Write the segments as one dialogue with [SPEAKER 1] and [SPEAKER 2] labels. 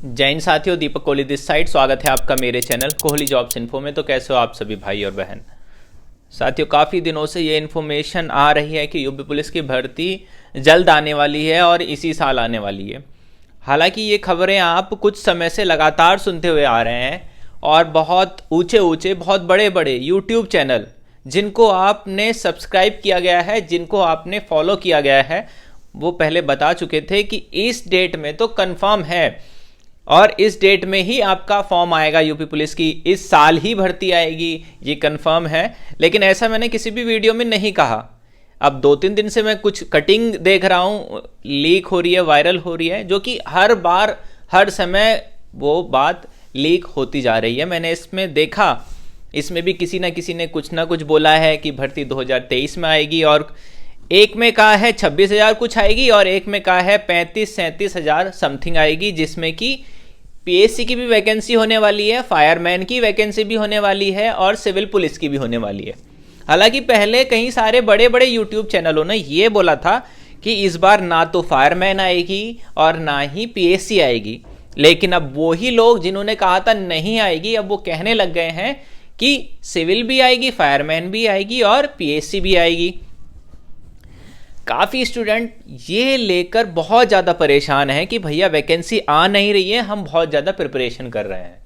[SPEAKER 1] जैन साथियों, दीपक Kohli this side. स्वागत है आपका मेरे चैनल कोहली जॉब्स इन्फो में। तो कैसे हो आप सभी भाई और बहन। साथियों, काफ़ी दिनों से ये इन्फॉर्मेशन आ रही है कि यूपी पुलिस की भर्ती जल्द आने वाली है और इसी साल आने वाली है। हालांकि ये खबरें आप कुछ समय से लगातार सुनते हुए आ रहे हैं और बहुत ऊंचे ऊंचे बहुत बड़े बड़े यूट्यूब चैनल जिनको आपने सब्सक्राइब किया गया है, जिनको आपने फॉलो किया गया है, वो पहले बता चुके थे कि इस डेट में तो कंफर्म है और इस डेट में ही आपका फॉर्म आएगा यूपी पुलिस की, इस साल ही भर्ती आएगी, ये कंफर्म है। लेकिन ऐसा मैंने किसी भी वीडियो में नहीं कहा। अब 2-3 दिन से मैं कुछ कटिंग देख रहा हूँ, लीक हो रही है, वायरल हो रही है, जो कि हर बार हर समय वो बात लीक होती जा रही है। मैंने इसमें देखा, इसमें भी किसी ना कुछ ना कुछ बोला है कि भर्ती 2023 में आएगी, और एक में कहा है 26,000 कुछ आएगी और एक में कहा है 35-37 हज़ार समथिंग आएगी, जिसमें कि पीएससी की भी वैकेंसी होने वाली है, फायरमैन की वैकेंसी भी होने वाली है और सिविल पुलिस की भी होने वाली है। हालांकि पहले कई सारे बड़े बड़े यूट्यूब चैनलों ने ये बोला था कि इस बार ना तो फायरमैन आएगी और ना ही पीएससी आएगी, लेकिन अब वही लोग जिन्होंने कहा था नहीं आएगी, अब वो कहने लग गए हैं कि सिविल भी आएगी, फायरमैन भी आएगी और पीएससी भी आएगी। काफ़ी स्टूडेंट ये लेकर बहुत ज़्यादा परेशान हैं कि भैया वैकेंसी आ नहीं रही है, हम बहुत ज़्यादा प्रिपरेशन कर रहे हैं।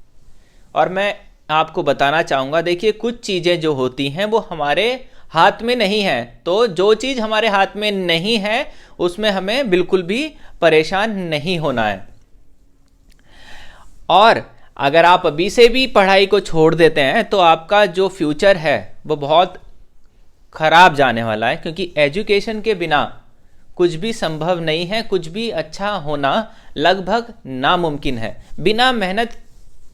[SPEAKER 1] और मैं आपको बताना चाहूँगा, देखिए कुछ चीज़ें जो होती हैं वो हमारे हाथ में नहीं है, तो जो चीज़ हमारे हाथ में नहीं है उसमें हमें बिल्कुल भी परेशान नहीं होना है। और अगर आप अभी से भी पढ़ाई को छोड़ देते हैं तो आपका जो फ्यूचर है वो बहुत खराब जाने वाला है, क्योंकि एजुकेशन के बिना कुछ भी संभव नहीं है, कुछ भी अच्छा होना लगभग नामुमकिन है। बिना मेहनत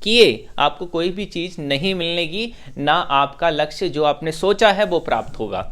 [SPEAKER 1] किए आपको कोई भी चीज़ नहीं मिलेगी, ना आपका लक्ष्य जो आपने सोचा है वो प्राप्त होगा।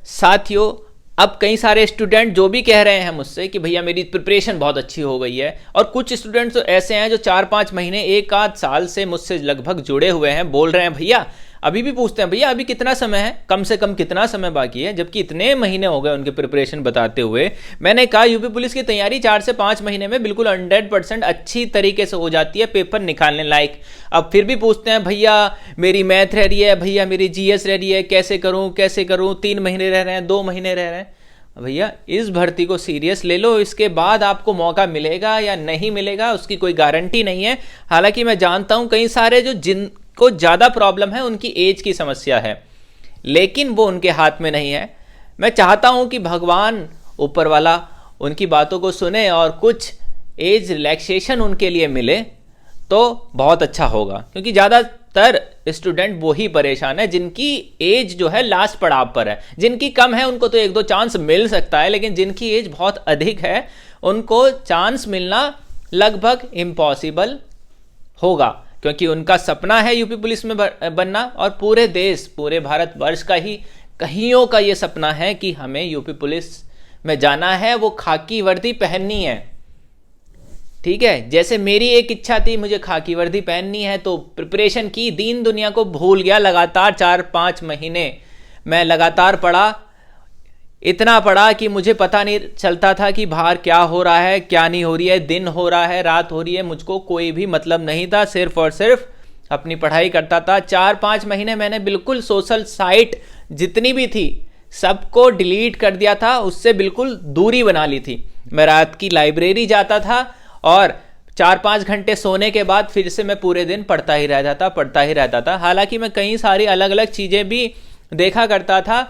[SPEAKER 1] साथियों, अब कई सारे स्टूडेंट जो भी कह रहे हैं मुझसे कि भैया मेरी प्रिपरेशन बहुत अच्छी हो गई है, और कुछ स्टूडेंट्स तो ऐसे हैं जो 4-5 महीने, 1 आध साल से मुझसे लगभग जुड़े हुए हैं, बोल रहे हैं भैया, अभी भी पूछते हैं भैया अभी कितना समय है, कम से कम कितना समय बाकी है, जबकि इतने महीने हो गए उनके प्रिपरेशन बताते हुए। मैंने कहा यूपी पुलिस की तैयारी 4 से 5 महीने में बिल्कुल 100% अच्छी तरीके से हो जाती है, पेपर निकालने लायक। अब फिर भी पूछते हैं भैया मेरी मैथ रह रही है, भैया मेरी जीएस रह रही है, कैसे करूं 3 महीने रह रहे हैं, 2 महीने रह रहे हैं। भैया इस भर्ती को सीरियस ले लो, इसके बाद आपको मौका मिलेगा या नहीं मिलेगा उसकी कोई गारंटी नहीं है। हालांकि मैं जानता हूं कई सारे जो जिनको ज़्यादा प्रॉब्लम है उनकी एज की समस्या है, लेकिन वो उनके हाथ में नहीं है। मैं चाहता हूं कि भगवान ऊपर वाला उनकी बातों को सुने और कुछ एज रिलैक्सेशन उनके लिए मिले तो बहुत अच्छा होगा, क्योंकि ज़्यादातर स्टूडेंट वही परेशान है जिनकी एज जो है लास्ट पड़ाव पर है। जिनकी कम है उनको तो 1-2 चांस मिल सकता है, लेकिन जिनकी एज बहुत अधिक है उनको चांस मिलना लगभग इम्पॉसिबल होगा, क्योंकि उनका सपना है यूपी पुलिस में बनना, और पूरे देश, पूरे भारतवर्ष का ही कईयों का ये सपना है कि हमें यूपी पुलिस में जाना है, वो खाकी वर्दी पहननी है। ठीक है, जैसे मेरी एक इच्छा थी, मुझे खाकी वर्दी पहननी है, तो प्रिपरेशन की, दीन दुनिया को भूल गया। लगातार 4-5 महीने मैं लगातार पढ़ा, इतना पढ़ा कि मुझे पता नहीं चलता था कि बाहर क्या हो रहा है, क्या नहीं हो रही है, दिन हो रहा है, रात हो रही है, मुझको कोई भी मतलब नहीं था, सिर्फ और सिर्फ अपनी पढ़ाई करता था। 4-5 महीने मैंने बिल्कुल सोशल साइट जितनी भी थी सबको डिलीट कर दिया था, उससे बिल्कुल दूरी बना ली थी। मैं रात की लाइब्रेरी जाता था और 4-5 घंटे सोने के बाद फिर से मैं पूरे दिन पढ़ता ही रहता था। हालांकि मैं कई सारी अलग अलग चीज़ें भी देखा करता था,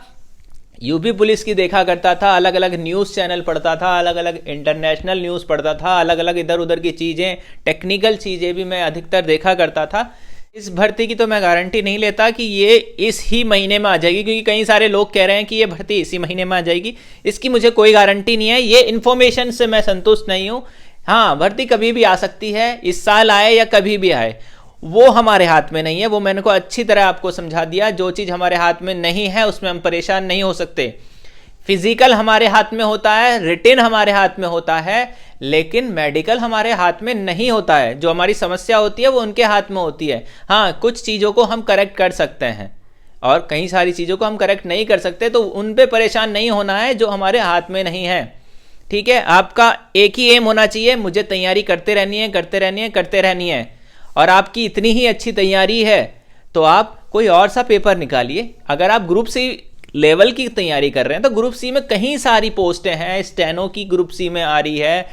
[SPEAKER 1] यूपी पुलिस की देखा करता था, अलग अलग न्यूज़ चैनल पढ़ता था, अलग अलग इंटरनेशनल न्यूज़ पढ़ता था, अलग अलग इधर उधर की चीज़ें, टेक्निकल चीज़ें भी मैं अधिकतर देखा करता था। इस भर्ती की तो मैं गारंटी नहीं लेता कि ये इस ही महीने में आ जाएगी, क्योंकि कई सारे लोग कह रहे हैं कि ये भर्ती इसी महीने में आ जाएगी। इसकी मुझे कोई गारंटी नहीं है, ये इन्फॉर्मेशन से मैं संतुष्ट नहीं हूँ। हाँ, भर्ती कभी भी आ सकती है, इस साल आए या कभी भी आए, वो हमारे हाथ में नहीं है। वो मैंने को अच्छी तरह आपको समझा दिया। जो चीज़ हमारे हाथ में नहीं है उसमें हम परेशान नहीं हो सकते। फिजिकल हमारे हाथ में होता है, रिटन हमारे हाथ में होता है, लेकिन मेडिकल हमारे हाथ में नहीं होता है। जो हमारी समस्या होती है वो उनके हाथ में होती है। हाँ, कुछ चीज़ों को हम करेक्ट कर सकते हैं और कई सारी चीज़ों को हम करेक्ट नहीं कर सकते, तो उन पे परेशान नहीं होना है जो हमारे हाथ में नहीं है। ठीक है, आपका एक ही एम होना चाहिए, मुझे तैयारी करते रहनी है, करते रहनी है, करते रहनी है। और आपकी इतनी ही अच्छी तैयारी है तो आप कोई और सा पेपर निकालिए। अगर आप ग्रुप सी लेवल की तैयारी कर रहे हैं तो ग्रुप सी में कहीं सारी पोस्टें हैं, स्टेनो की ग्रुप सी में आ रही है,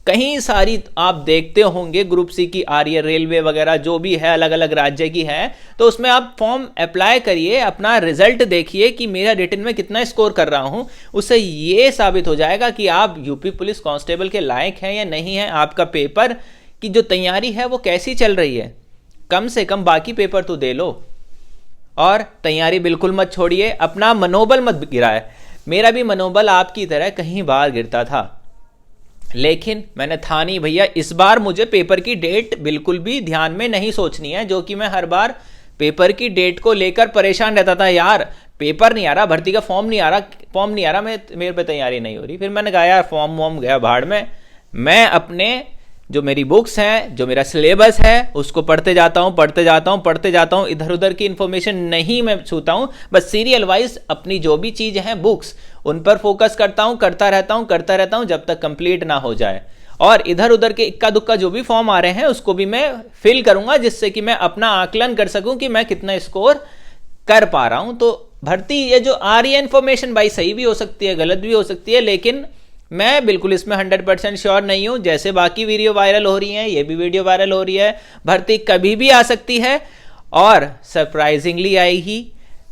[SPEAKER 1] कहीं सारी आप देखते होंगे ग्रुप सी की आ रही है, रेलवे वगैरह जो भी है अलग अलग राज्य की है। तो उसमें आप फॉर्म अप्लाई करिए, अपना रिजल्ट देखिए कि मेरा रिटन में कितना स्कोर कर रहा हूं। उससे ये साबित हो जाएगा कि आप यूपी पुलिस कांस्टेबल के लायक हैं या नहीं है। आपका पेपर की जो तैयारी है वो कैसी चल रही है, कम से कम बाकी पेपर तो दे लो। और तैयारी बिल्कुल मत छोड़िए, अपना मनोबल मत गिराए। मेरा भी मनोबल आपकी तरह कहीं बार गिरता था, लेकिन मैंने था नहीं भैया। इस बार मुझे पेपर की डेट बिल्कुल भी ध्यान में नहीं सोचनी है, जो कि मैं हर बार पेपर की डेट को लेकर परेशान रहता था। यार पेपर नहीं आ रहा, भर्ती का फॉर्म नहीं आ रहा, मेरे पे तैयारी नहीं हो रही। फिर मैंने कहा यार फॉर्म वॉर्म गया भाड़ में, मैं अपने जो मेरी बुक्स हैं, जो मेरा सिलेबस है उसको पढ़ते जाता हूँ। इधर उधर की इंफॉर्मेशन नहीं मैं छूता हूँ, बस सीरियल वाइज अपनी जो भी चीज़ हैं बुक्स उन पर फोकस करता हूँ, करता रहता हूँ जब तक कंप्लीट ना हो जाए। और इधर उधर के इक्का दुक्का जो भी फॉर्म आ रहे हैं उसको भी मैं फिल करूंगा, जिससे कि मैं अपना आकलन कर सकूं कि मैं कितना स्कोर कर पा रहा हूं। तो भर्ती ये जो आ रही है इन्फॉर्मेशन भाई सही भी हो सकती है, गलत भी हो सकती है, लेकिन मैं बिल्कुल इसमें 100% श्योर नहीं हूं। जैसे बाकी वीडियो वायरल हो रही हैं, ये भी वीडियो वायरल हो रही है। भर्ती कभी भी आ सकती है और सरप्राइजिंगली आएगी।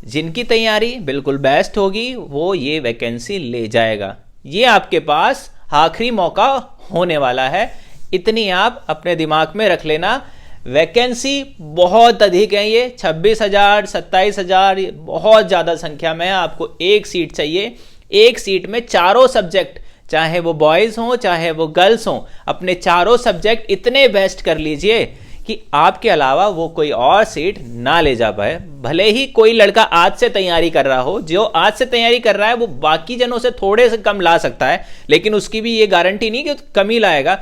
[SPEAKER 1] जिनकी तैयारी बिल्कुल बेस्ट होगी वो ये वैकेंसी ले जाएगा। ये आपके पास आखिरी मौका होने वाला है, इतनी आप अपने दिमाग में रख लेना। वैकेंसी बहुत अधिक है, ये 26,000 27,000 बहुत ज़्यादा संख्या में है। आपको एक सीट चाहिए, एक सीट में चारों सब्जेक्ट, चाहे वो बॉयज़ हों चाहे वो गर्ल्स हों, अपने चारों सब्जेक्ट इतने बेस्ट कर लीजिए कि आपके अलावा वो कोई और सीट ना ले जा पाए। भले ही कोई लड़का आज से तैयारी कर रहा हो, जो आज से तैयारी कर रहा है वो बाकी जनों से थोड़े से कम ला सकता है, लेकिन उसकी भी ये गारंटी नहीं कि कम ही लाएगा।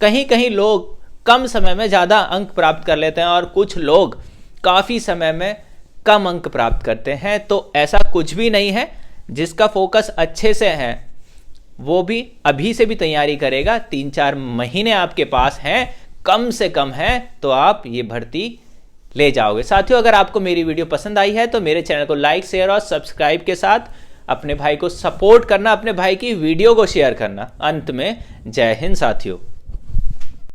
[SPEAKER 1] कहीं कहीं लोग कम समय में ज़्यादा अंक प्राप्त कर लेते हैं और कुछ लोग काफ़ी समय में कम अंक प्राप्त करते हैं। तो ऐसा कुछ भी नहीं है। जिसका फोकस अच्छे से है वो भी अभी से भी तैयारी करेगा। 3-4 महीने आपके पास हैं, कम से कम है, तो आप ये भर्ती ले जाओगे। साथियों, अगर आपको मेरी वीडियो पसंद आई है तो मेरे चैनल को लाइक शेयर और सब्सक्राइब के साथ अपने भाई को सपोर्ट करना, अपने भाई की वीडियो को शेयर करना। अंत में जय हिंद साथियों।